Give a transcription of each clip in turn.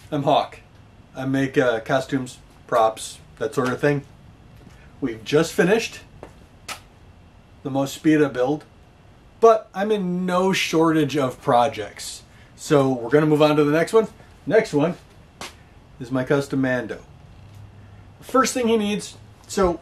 I'm Hawk. I make costumes, props, that sort of thing. We've just finished the most speed up build, but I'm in no shortage of projects. So we're going to move on to the next one. Next one is my custom Mando. First thing he needs, so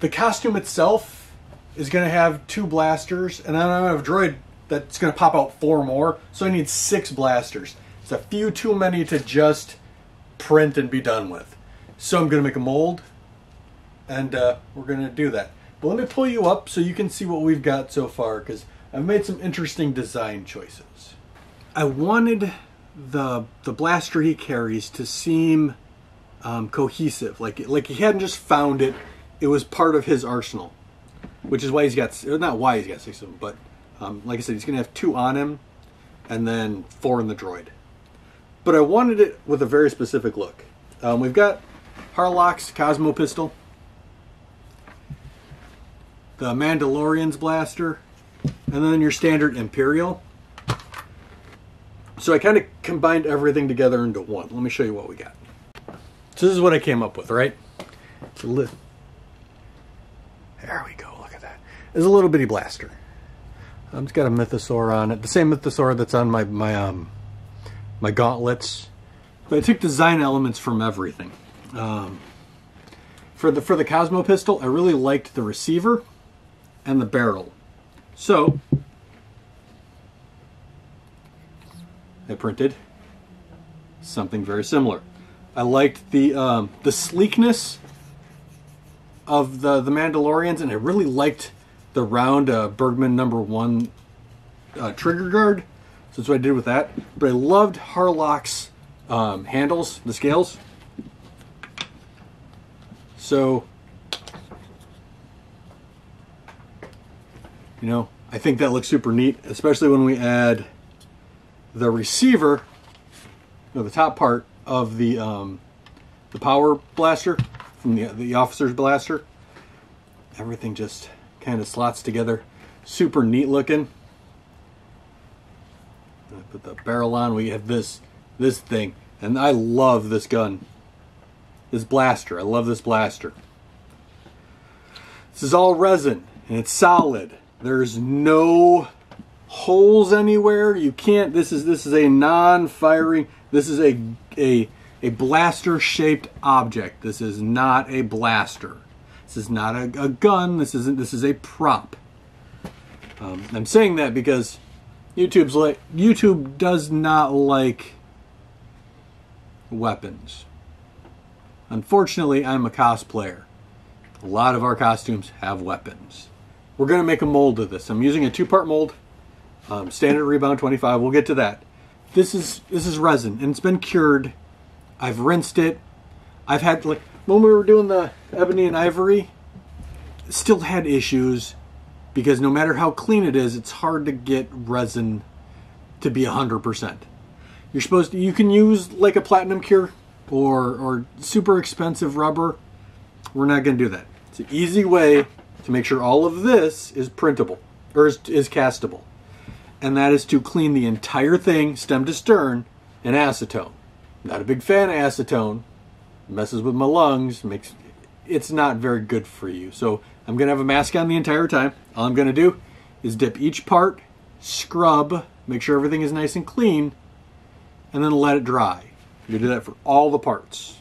the costume itself is going to have 2 blasters, and I have a droid that's going to pop out 4 more, so I need 6 blasters. It's a few too many to just print and be done with. So I'm going to make a mold, and we're going to do that. But let me pull you up so you can see what we've got so far, because I've made some interesting design choices. I wanted the blaster he carries to seem cohesive, like he hadn't just found it, it was part of his arsenal. Which is why he's got, not why he's got 6 of them, but like I said, he's going to have 2 on him, and then 4 in the droid. But I wanted it with a very specific look. We've got Harlock's Cosmo pistol, the Mandalorian's blaster, and then your standard Imperial. So I kind of combined everything together into one. Let me show you what we got. So this is what I came up with, right? There we go, look at that. It's a little bitty blaster. It's got a mythosaur on it, the same mythosaur that's on my gauntlets. But I took design elements from everything. For the Cosmo pistol, I really liked the receiver and the barrel. So I printed something very similar. I liked the sleekness of the Mandalorians, and I really liked the round Bergman #1 trigger guard. So that's what I did with that. But I loved Harlock's handles, the scales. So, you know, I think that looks super neat, especially when we add the receiver, the top part of the power blaster from the officer's blaster. Everything just kind of slots together, super neat looking. I put the barrel on. We have this thing, and I love this gun, this blaster. I love this blaster. This is all resin, and it's solid. There's no holes anywhere. You can't. This is a non-firing. This is a blaster shaped object. This is not a blaster. This is not a gun. This is a prop. I'm saying that because YouTube does not like weapons. Unfortunately, I'm a cosplayer. A lot of our costumes have weapons. We're going to make a mold of this. I'm using a 2-part mold. Standard Rebound 25. We'll get to that. This is resin, and it's been cured. I've rinsed it. I've had, like, when we were doing the ebony and ivory, still had issues because no matter how clean it is, it's hard to get resin to be 100%. You can use like a platinum cure or super expensive rubber. We're not going to do that. It's an easy way to make sure all of this is printable or is castable. And that is to clean the entire thing, stem to stern, in acetone. Not a big fan of acetone. It messes with my lungs. It's not very good for you. So I'm going to have a mask on the entire time. All I'm going to do is dip each part, scrub, make sure everything is nice and clean, and then let it dry. You do that for all the parts.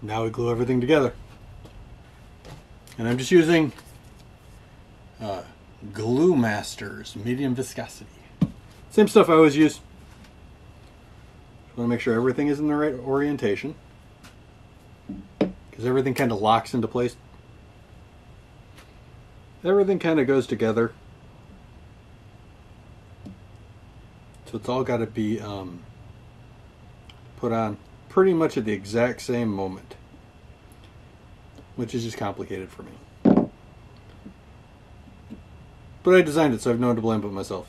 Now we glue everything together. And I'm just using Glue Masters medium viscosity. Same stuff I always use. Want to make sure everything is in the right orientation. because everything kind of locks into place. Everything kind of goes together. So it's all got to be put on pretty much at the exact same moment, which is just complicated for me. But I designed it, so I have no one to blame but myself.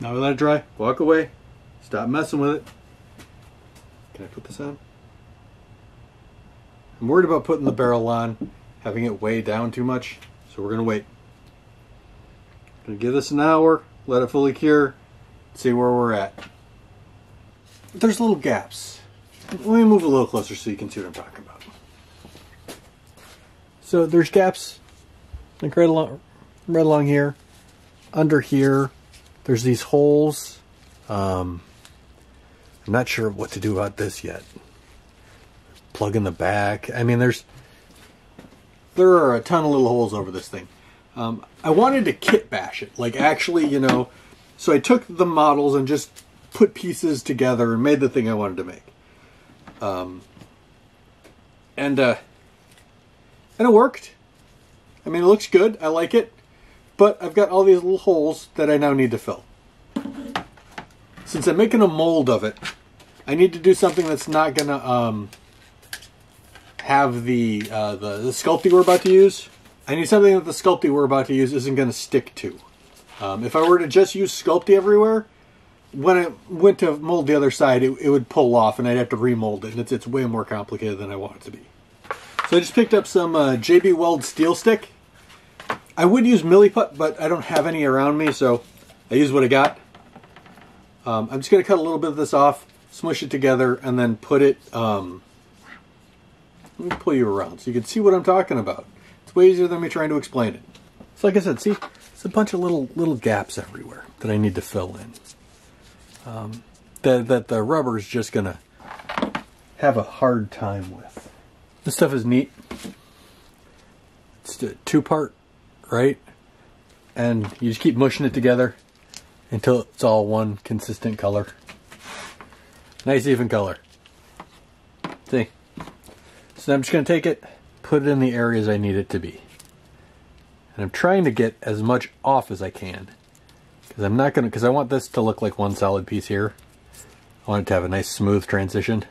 Now we let it dry, walk away, stop messing with it. Can I put this on? I'm worried about putting the barrel on, having it weigh down too much, so we're going to wait. Going to give this an hour, let it fully cure, see where we're at. There's little gaps. Let me move a little closer so you can see what I'm talking about. So there's gaps like right along here, under here. There's these holes. I'm not sure what to do about this yet. Plug in the back. I mean, there are a ton of little holes over this thing. I wanted to kit bash it, like actually, you know. So I took the models and just put pieces together and made the thing I wanted to make. And it worked. I mean, it looks good. I like it. But I've got all these little holes that I now need to fill. Since I'm making a mold of it, I need to do something that's not going to have the Sculpey we're about to use. I need something that the Sculpey we're about to use isn't going to stick to. If I were to just use Sculpey everywhere, when I went to mold the other side, it would pull off and I'd have to remold it. And it's way more complicated than I want it to be. So I just picked up some JB Weld steel stick. I would use milliput, but I don't have any around me, so I use what I got. I'm just going to cut a little bit of this off, smush it together, and then put it... let me pull you around so you can see what I'm talking about. It's way easier than me trying to explain it. So like I said, see, it's a bunch of little gaps everywhere that I need to fill in. That the rubber is just going to have a hard time with. This stuff is neat. It's a two-part, right? And you just keep mushing it together until it's all one consistent color. Nice even color. See? So I'm just going to take it, put it in the areas I need it to be. And I'm trying to get as much off as I can. Because I want this to look like one solid piece here. I want it to have a nice smooth transition.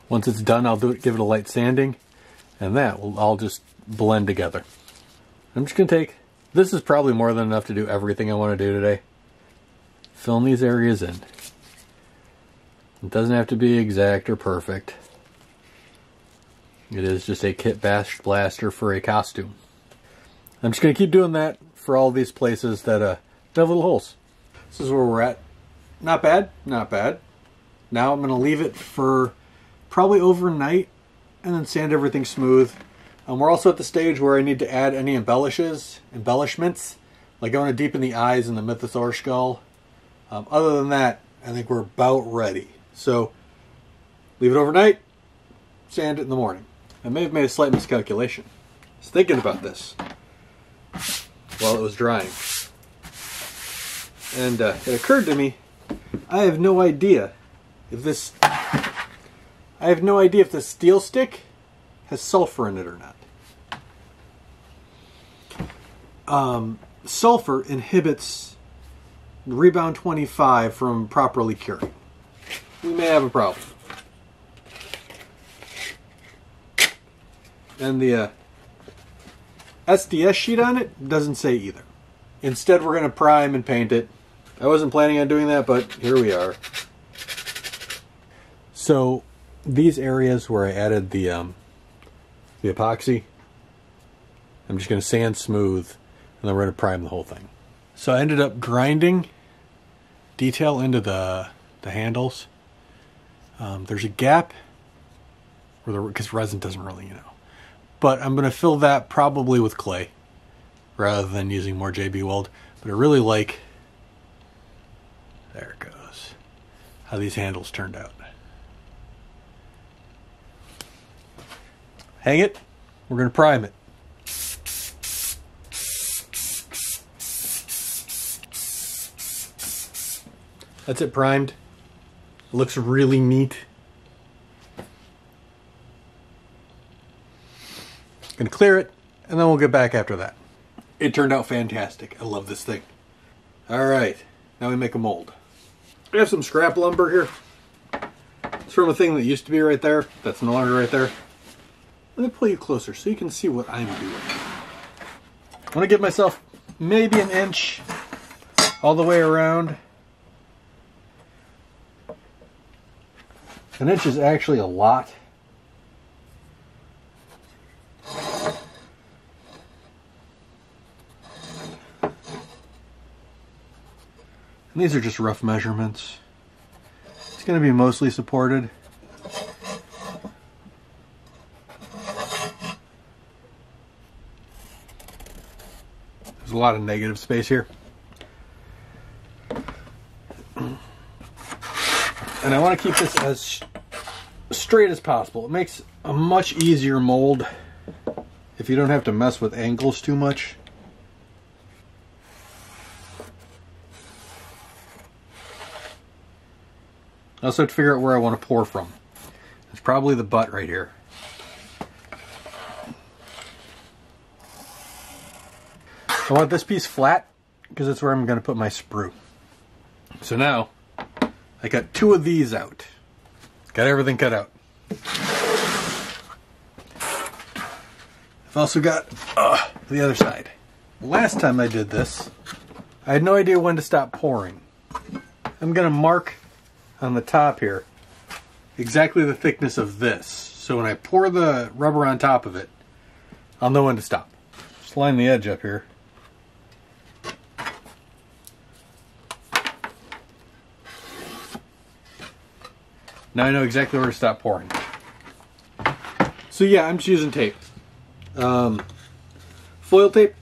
Once it's done, I'll give it a light sanding. And that will all just blend together. I'm just going to take... This is probably more than enough to do everything I want to do today. Fill in these areas in. It doesn't have to be exact or perfect. It is just a kit bash blaster for a costume. I'm just going to keep doing that for all these places that have little holes. This is where we're at. Not bad, not bad. Now I'm going to leave it for probably overnight and then sand everything smooth. We're also at the stage where I need to add any embellishments. Like I want to deepen the eyes in the Mythosaur skull. Other than that, I think we're about ready. So, leave it overnight, sand it in the morning. I may have made a slight miscalculation. I was thinking about this while it was drying. And it occurred to me, I have no idea if this steel stick has sulfur in it or not. Sulfur inhibits Rebound 25 from properly curing. We may have a problem. And the SDS sheet on it doesn't say either. Instead, we're going to prime and paint it. I wasn't planning on doing that, but here we are. So these areas where I added the epoxy, I'm just going to sand smooth, and then we're going to prime the whole thing. So I ended up grinding detail into the handles. There's a gap because resin doesn't really, But I'm going to fill that probably with clay rather than using more JB Weld. But I really like, there it goes. how these handles turned out. Hang it. We're going to prime it. That's it primed. It looks really neat. Gonna clear it, and then we'll get back after that. It turned out fantastic. I love this thing. All right, now we make a mold. I have some scrap lumber here. It's from a thing that used to be right there. That's no longer right there. Let me pull you closer so you can see what I'm doing. I want to give myself maybe an inch all the way around. An inch is actually a lot. And these are just rough measurements. It's going to be mostly supported. There's a lot of negative space here. And I want to keep this as straight as possible. It makes a much easier mold if you don't have to mess with angles too much. I also have to figure out where I want to pour from. It's probably the butt right here. I want this piece flat because that's where I'm going to put my sprue. So now I got 2 of these out. Got everything cut out. I've also got the other side. Last time I did this, I had no idea when to stop pouring. I'm going to mark on the top here exactly the thickness of this. So when I pour the rubber on top of it, I'll know when to stop. Just line the edge up here. Now I know exactly where to stop pouring. So yeah, I'm just using tape. Foil tape.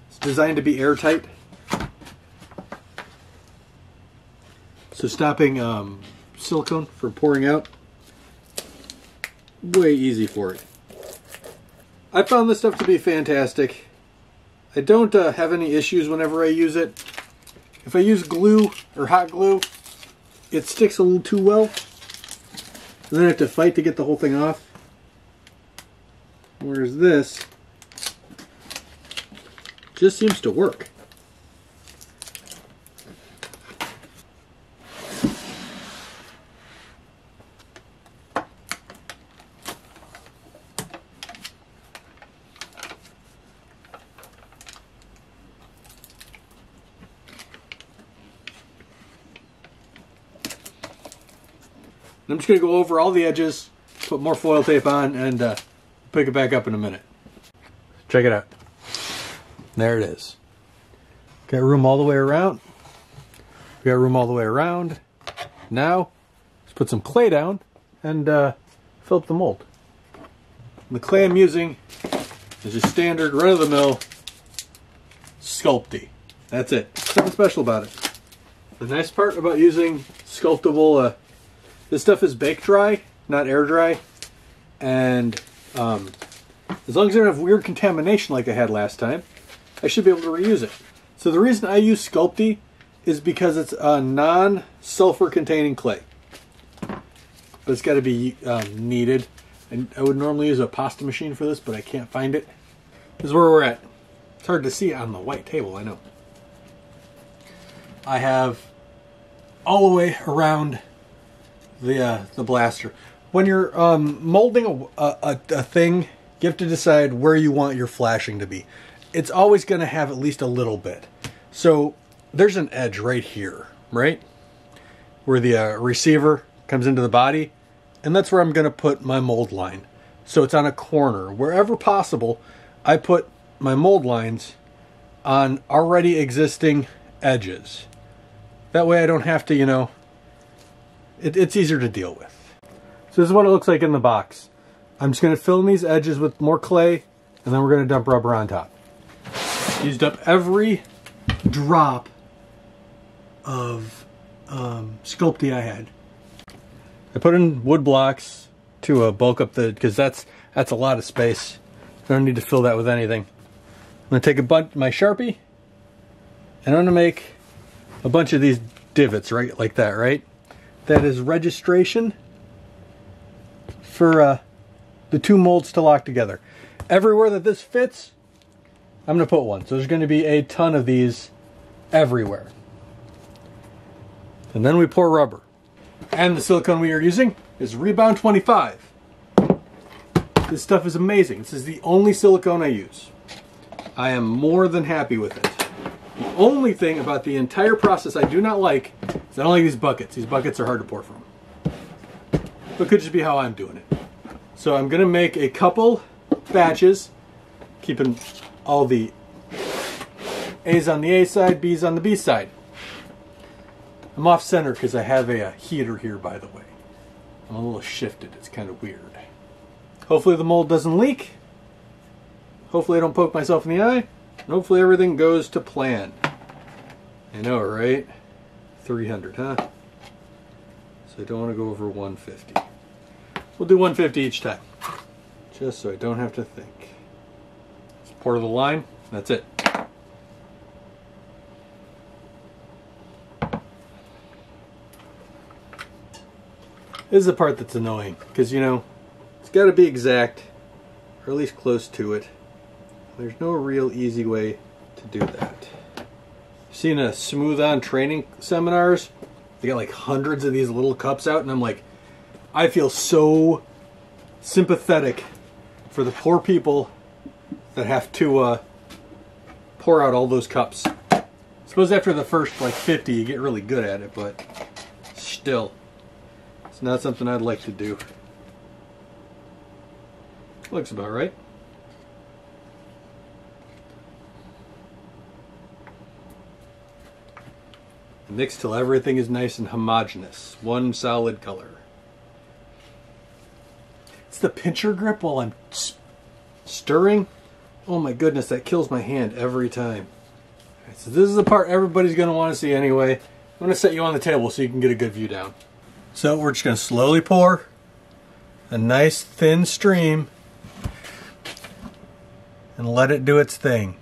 It's designed to be airtight. So stopping silicone from pouring out. Way easy for it. I found this stuff to be fantastic. I don't have any issues whenever I use it. If I use glue or hot glue, it sticks a little too well. Then I have to fight to get the whole thing off. Whereas this just seems to work. I'm just going to go over all the edges, put more foil tape on, and pick it back up in a minute. Check it out. There it is. Got room all the way around. We got room all the way around. Now, let's put some clay down and fill up the mold. And the clay I'm using is just standard, run-of-the-mill Sculpey. That's it. Nothing special about it. The nice part about using sculptable this stuff is bake dry, not air dry, and as long as I don't have weird contamination like I had last time, I should be able to reuse it. So the reason I use Sculpey is because it's a non-sulfur containing clay. But it's got to be kneaded. And I would normally use a pasta machine for this, but I can't find it. This is where we're at. It's hard to see on the white table, I know. I have all the way around the blaster. When you're molding a thing, you have to decide where you want your flashing to be. It's always going to have at least a little bit. So there's an edge right here, right? Where the receiver comes into the body. And that's where I'm going to put my mold line. So it's on a corner. Wherever possible, I put my mold lines on already existing edges. That way I don't have to, you know, it's easier to deal with. So this is what it looks like in the box. I'm just going to fill in these edges with more clay, and then we're going to dump rubber on top. Used up every drop of Sculpey I had. I put in wood blocks to bulk up the, because that's a lot of space. I don't need to fill that with anything. I'm going to take my Sharpie, and I'm going to make a bunch of these divots, right, like that, right? That is registration for the two molds to lock together. Everywhere that this fits, I'm going to put one. So there's going to be a ton of these everywhere. And then we pour rubber. And the silicone we are using is Rebound 25. This stuff is amazing. This is the only silicone I use. I am more than happy with it. The only thing about the entire process I do not like is I don't like these buckets. These buckets are hard to pour from. But it could just be how I'm doing it. So I'm going to make a couple batches, keeping all the A's on the A side, B's on the B side. I'm off center because I have a heater here, by the way. I'm a little shifted. It's kind of weird. Hopefully the mold doesn't leak. Hopefully I don't poke myself in the eye. And hopefully everything goes to plan. I know, right? 300, huh? So I don't want to go over 150. We'll do 150 each time. Just so I don't have to think. Just pour the line. That's it. This is the part that's annoying, because, you know, it's got to be exact, or at least close to it. There's no real easy way to do that. I've seen a Smooth-On training seminars. They got like hundreds of these little cups out, and I'm like, I feel so sympathetic for the poor people that have to pour out all those cups. I suppose after the first like 50 you get really good at it, but still. It's not something I'd like to do. Looks about right. Mix till everything is nice and homogeneous. One solid color. It's the pincher grip while I'm stirring. Oh my goodness, that kills my hand every time. Right, so this is the part everybody's going to want to see anyway. I'm going to set you on the table so you can get a good view down. So we're just going to slowly pour a nice thin stream and let it do its thing.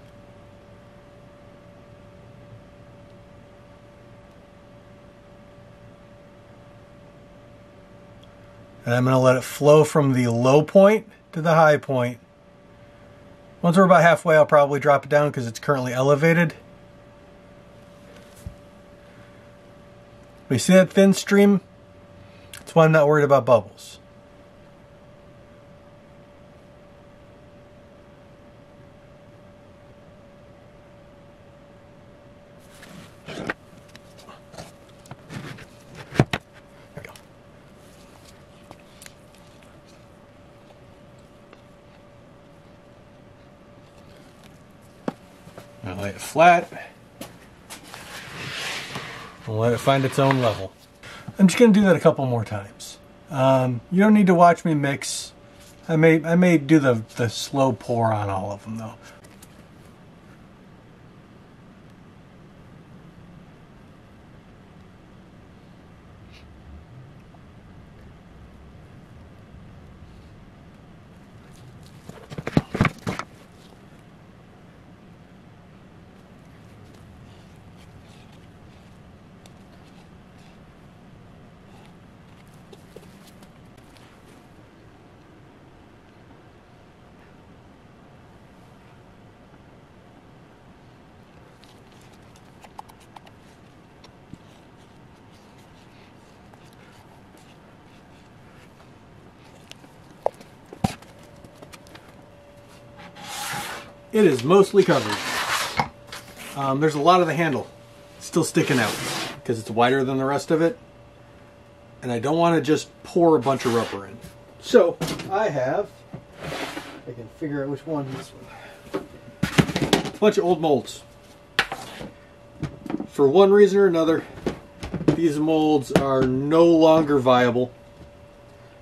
And I'm going to let it flow from the low point to the high point. Once we're about halfway, I'll probably drop it down because it's currently elevated. You see that thin stream? That's why I'm not worried about bubbles. There we go. I'll lay it flat. I'll let it find its own level. I'm just going to do that a couple more times. You don't need to watch me mix. I may do the slow pour on all of them though. It is mostly covered. There's a lot of the handle still sticking out because it's wider than the rest of it. And I don't want to just pour a bunch of rubber in. So I have, I can figure out which one this one. A bunch of old molds. For one reason or another, these molds are no longer viable.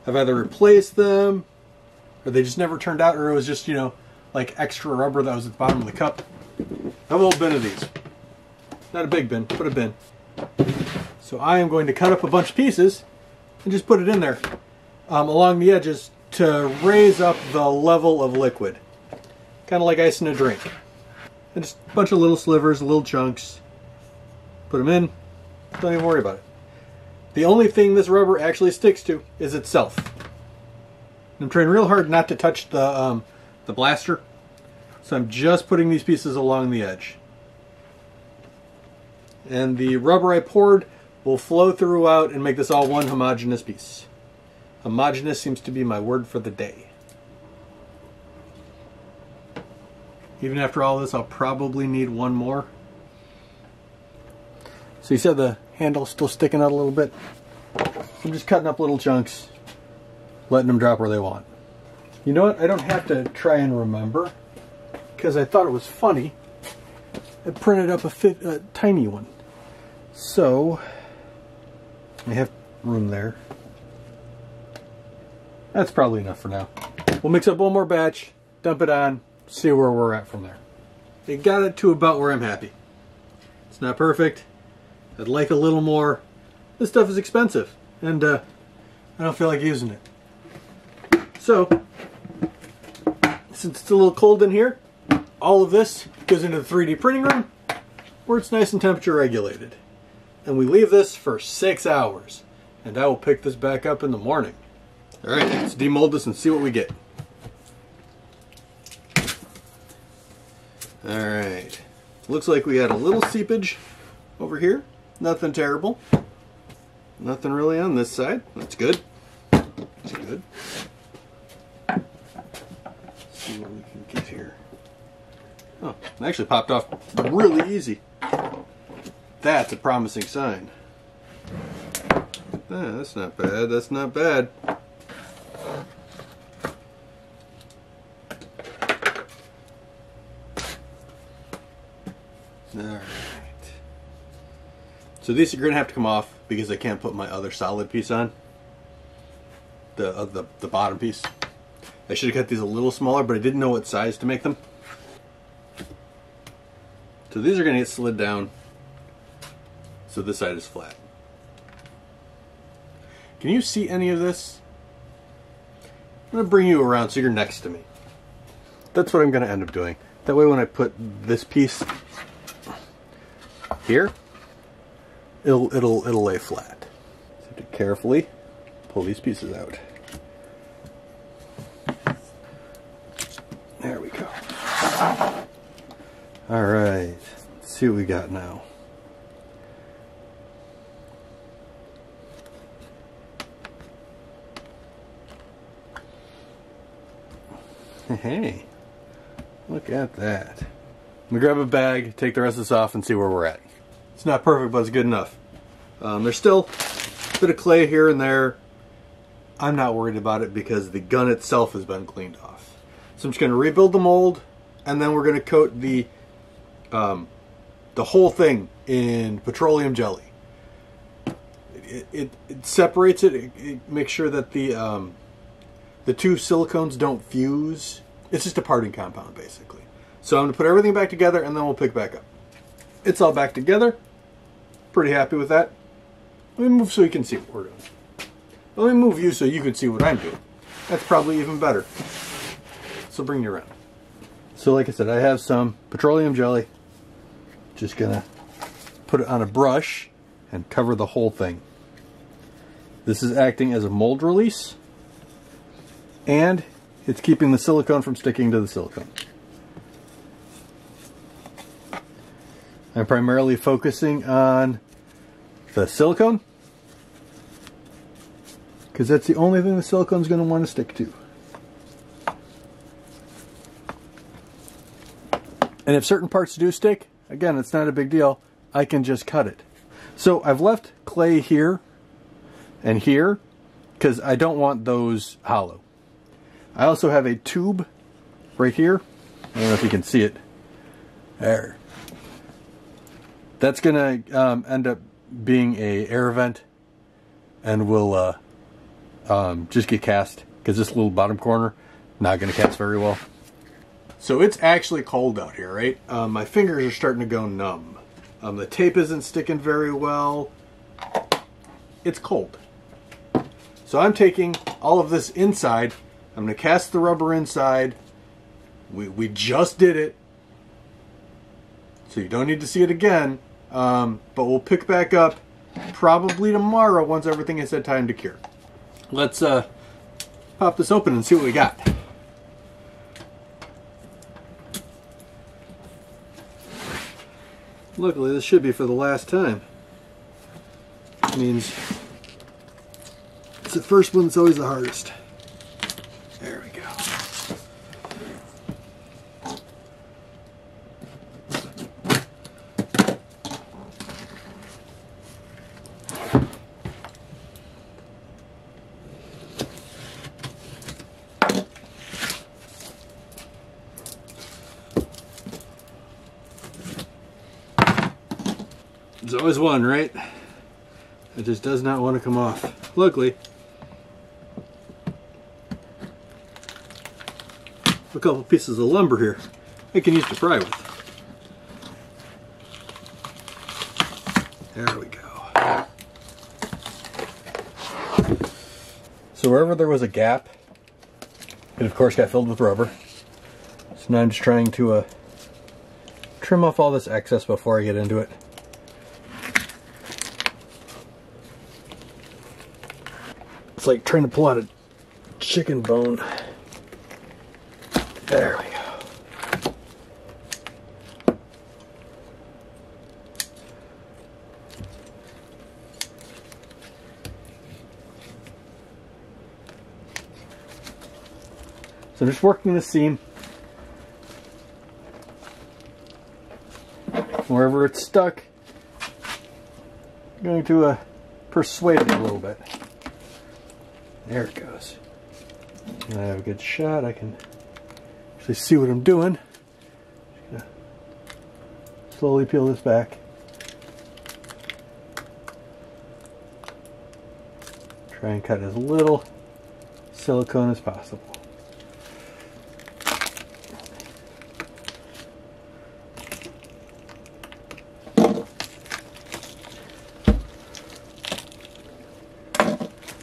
I've either replaced them, or they just never turned out, or it was just, you know, like extra rubber that was at the bottom of the cup. I have a little bin of these. Not a big bin, but a bin. So I am going to cut up a bunch of pieces and just put it in there along the edges to raise up the level of liquid. Kind of like ice in a drink. And just a bunch of little slivers, little chunks. Put them in. Don't even worry about it. The only thing this rubber actually sticks to is itself. I'm trying real hard not to touch the blaster. So I'm just putting these pieces along the edge. And the rubber I poured will flow throughout and make this all one homogeneous piece. Homogeneous seems to be my word for the day. Even after all this, I'll probably need one more. So you said the handle's still sticking out a little bit. I'm just cutting up little chunks, letting them drop where they want. You know what? I don't have to try and remember, because I thought it was funny. I printed up a tiny one. So, I have room there. That's probably enough for now. We'll mix up one more batch, dump it on, see where we're at from there. It got it to about where I'm happy. It's not perfect. I'd like a little more. This stuff is expensive, and I don't feel like using it. So, since it's a little cold in here, all of this goes into the 3D printing room, where it's nice and temperature regulated. And we leave this for 6 hours, and I will pick this back up in the morning. Alright, let's demold this and see what we get. Alright, looks like we had a little seepage over here. Nothing terrible. Nothing really on this side. That's good. That's good. Let's see what we can get here. Oh, it actually popped off really easy. That's a promising sign. That's not bad. That's not bad. Alright. So these are going to have to come off because I can't put my other solid piece on. The bottom piece. I should have cut these a little smaller, but I didn't know what size to make them. So these are going to get slid down so this side is flat. Can you see any of this? I'm going to bring you around so you're next to me. That's what I'm going to end up doing. That way when I put this piece here, it'll lay flat. So to carefully pull these pieces out. There we go. Alright, let's see what we got now. Hey, look at that. I'm gonna grab a bag, take the rest of this off, and see where we're at. It's not perfect, but it's good enough. There's still a bit of clay here and there. I'm not worried about it because the gun itself has been cleaned off. So I'm just gonna rebuild the mold, and then we're gonna coat the whole thing in petroleum jelly. It separates it. It makes sure that the two silicones don't fuse. It's just a parting compound, basically. So I'm going to put everything back together, and then we'll pick back up. It's all back together. Pretty happy with that. Let me move so you can see what we're doing. Let me move you so you can see what I'm doing. That's probably even better. So bring you around. So like I said, I have some petroleum jelly. Just going to put it on a brush and cover the whole thing. This is acting as a mold release. And it's keeping the silicone from sticking to the silicone. I'm primarily focusing on the silicone because that's the only thing the silicone is going to want to stick to. And if certain parts do stick, again, it's not a big deal. I can just cut it. So I've left clay here and here because I don't want those hollow. I also have a tube right here. I don't know if you can see it. There. That's going to end up being a air vent and will just get cast because this little bottom corner not going to cast very well. So it's actually cold out here, right? My fingers are starting to go numb. The tape isn't sticking very well. It's cold. So I'm taking all of this inside. I'm going to cast the rubber inside. We just did it, so you don't need to see it again. But we'll pick back up probably tomorrow once everything has had time to cure. Let's pop this open and see what we got. Luckily, this should be for the last time. It means it's the first one that's always the hardest. There we go. There's always one, right? It just does not want to come off. Luckily, a couple pieces of lumber here I can use to pry with. There we go. So wherever there was a gap, it of course got filled with rubber. So now I'm just trying to trim off all this excess before I get into it. It's like trying to pull out a chicken bone. There we go. So I'm just working the seam. Wherever it's stuck, I'm going to persuade it a little bit. There it goes. And I have a good shot. I can actually see what I'm doing. Just gonna slowly peel this back. Try and cut as little silicone as possible.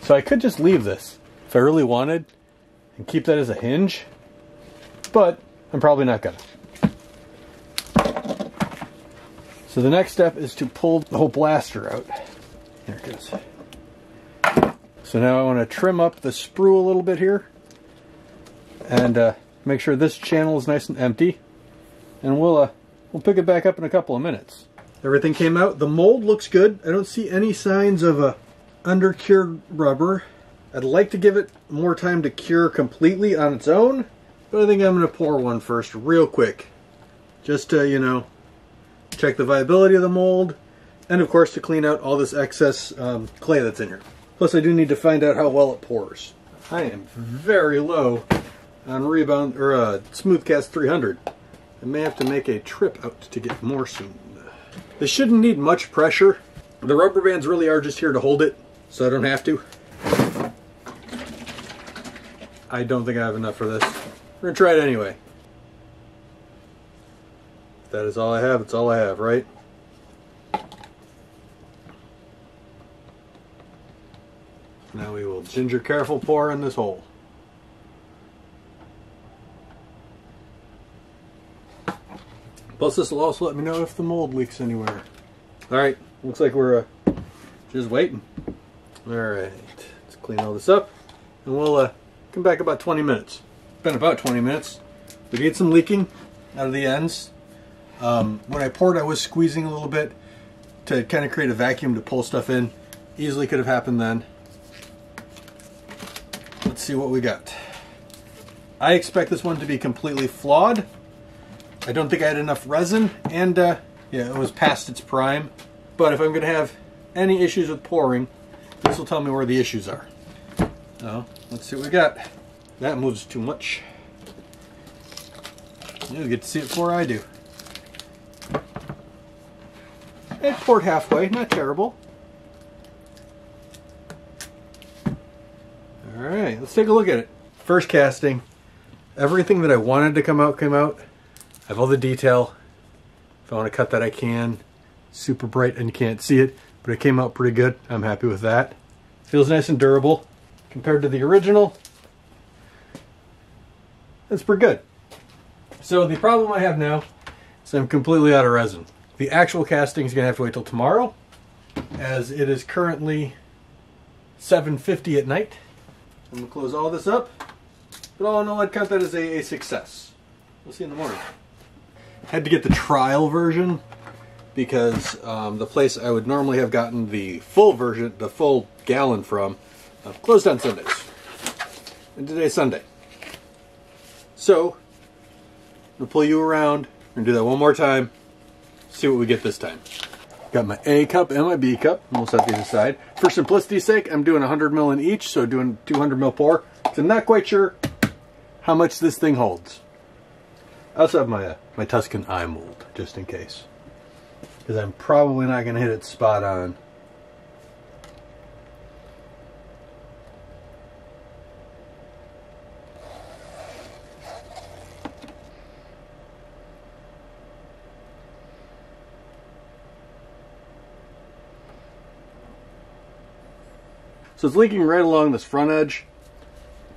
So I could just leave this if I really wanted and keep that as a hinge, but I'm probably not gonna. So the next step is to pull the whole blaster out. There it goes. So now I want to trim up the sprue a little bit here and make sure this channel is nice and empty, and we'll pick it back up in a couple of minutes. Everything came out. The mold looks good. I don't see any signs of under-cured rubber. I'd like to give it more time to cure completely on its own, but I think I'm going to pour one first real quick, just to, you know, check the viability of the mold, and of course to clean out all this excess clay that's in here. Plus I do need to find out how well it pours. I am very low on Rebound or Smoothcast 300. I may have to make a trip out to get more soon. They shouldn't need much pressure. The rubber bands really are just here to hold it, so I don't have to. I don't think I have enough for this. We're gonna try it anyway. If that is all I have, it's all I have, right? Now we will ginger careful pour in this hole. Plus this will also let me know if the mold leaks anywhere. Alright, looks like we're just waiting. Alright, let's clean all this up and we'll come back about 20 minutes. It's been about 20 minutes. We get some leaking out of the ends. When I poured, I was squeezing a little bit to kind of create a vacuum to pull stuff in. Easily could have happened then. Let's see what we got. I expect this one to be completely flawed. I don't think I had enough resin, and yeah, it was past its prime. But if I'm going to have any issues with pouring, this will tell me where the issues are. So, let's see what we got. That moves too much. You'll get to see it before I do. It poured halfway, not terrible. Alright, let's take a look at it. First casting. Everything that I wanted to come out came out. I have all the detail. If I want to cut that, I can. Super bright and you can't see it, but it came out pretty good. I'm happy with that. Feels nice and durable. compared to the original, that's pretty good. So the problem I have now is I'm completely out of resin. The actual casting is going to have to wait till tomorrow, as it is currently 7:50 at night. I'm going to close all this up, but all in all, I'd count that as a success. We'll see in the morning. Had to get the trial version because the place I would normally have gotten the full version, the full gallon from, closed on Sundays. And today's Sunday. So, I'm going to pull you around and do that one more time. See what we get this time. Got my A cup and my B cup. And we'll set these aside. For simplicity's sake, I'm doing 100 ml in each, so doing 200 ml pour. So I'm not quite sure how much this thing holds. I also have my Tuscan eye mold, just in case. Because I'm probably not going to hit it spot on. So it's leaking right along this front edge.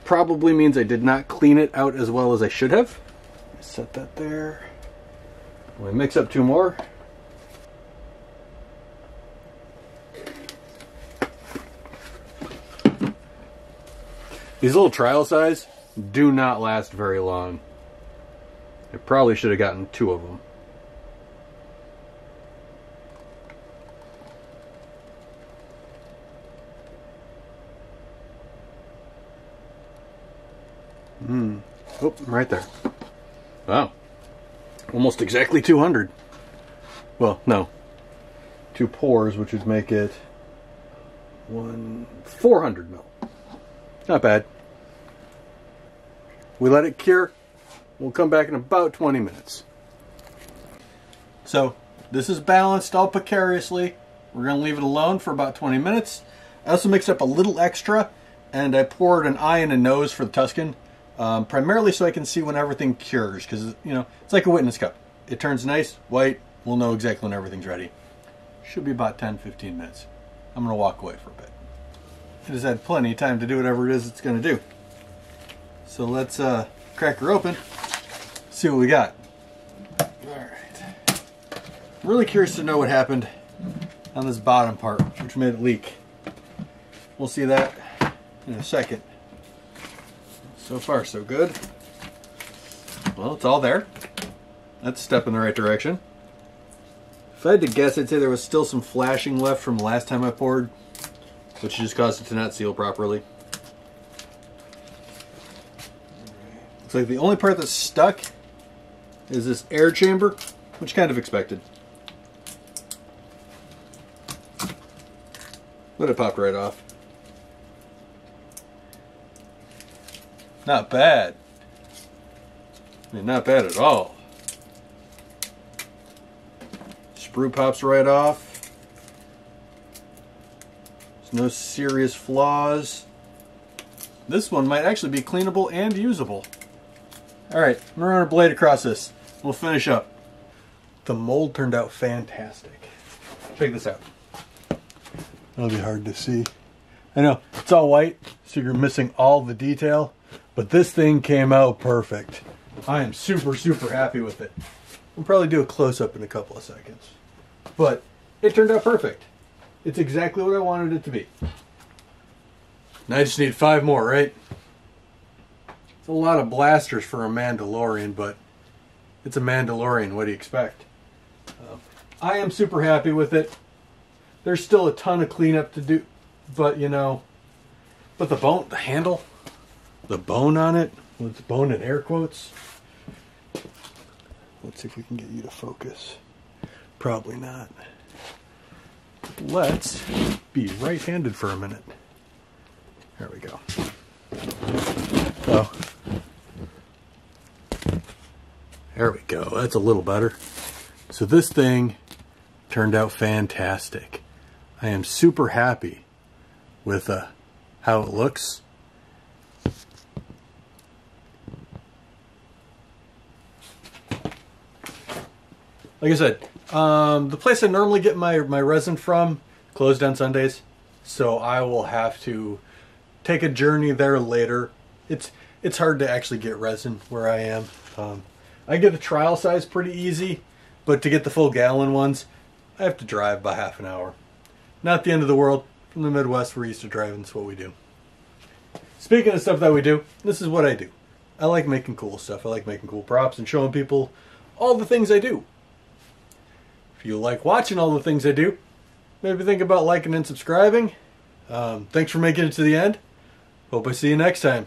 Probably means I did not clean it out as well as I should have. Set that there. We mix up two more. These little trial size do not last very long. I probably should have gotten two of them. Oh, right there. Wow. Almost exactly 200. Well, no. 2 pours, which would make it 400 ml. Not bad. We let it cure. We'll come back in about 20 minutes. So, this is balanced all precariously. We're going to leave it alone for about 20 minutes. I also mixed up a little extra, and I poured an eye and a nose for the Tuscan. Primarily so I can see when everything cures, because, you know, it's like a witness cup. It turns nice, white, we'll know exactly when everything's ready. Should be about 10-15 minutes. I'm going to walk away for a bit. It has had plenty of time to do whatever it is it's going to do. So let's crack her open, see what we got. Alright. I'm really curious to know what happened on this bottom part, which made it leak. We'll see that in a second. So far, so good. Well, it's all there. That's a step in the right direction. If I had to guess, I'd say there was still some flashing left from the last time I poured, which just caused it to not seal properly. Looks like the only part that's stuck is this air chamber, which kind of expected. But it popped right off. Not bad. I mean, not bad at all. Sprue pops right off. There's no serious flaws. This one might actually be cleanable and usable. Alright, I'm going to run a blade across this. We'll finish up. The mold turned out fantastic. Check this out. That'll be hard to see. I know, it's all white, so you're missing all the detail. But this thing came out perfect. I am super, super happy with it. We'll probably do a close-up in a couple of seconds. But it turned out perfect. It's exactly what I wanted it to be. Now I just need 5 more, right? It's a lot of blasters for a Mandalorian, but it's a Mandalorian. What do you expect? I am super happy with it. There's still a ton of cleanup to do, but you know, but the handle, the bone on it, with bone in air quotes. Let's see if we can get you to focus. Probably not. Let's be right-handed for a minute. There we go. Oh. There we go. That's a little better. So this thing turned out fantastic. I am super happy with how it looks. Like I said, the place I normally get my resin from closed on Sundays, so I will have to take a journey there later. It's hard to actually get resin where I am. I get the trial size pretty easy, but to get the full gallon ones, I have to drive by half an hour. Not the end of the world. From the Midwest, we're used to driving. That's what we do. Speaking of stuff that we do, this is what I do. I like making cool stuff. I like making cool props and showing people all the things I do. If you like watching all the things I do, maybe think about liking and subscribing. Thanks for making it to the end. Hope I see you next time.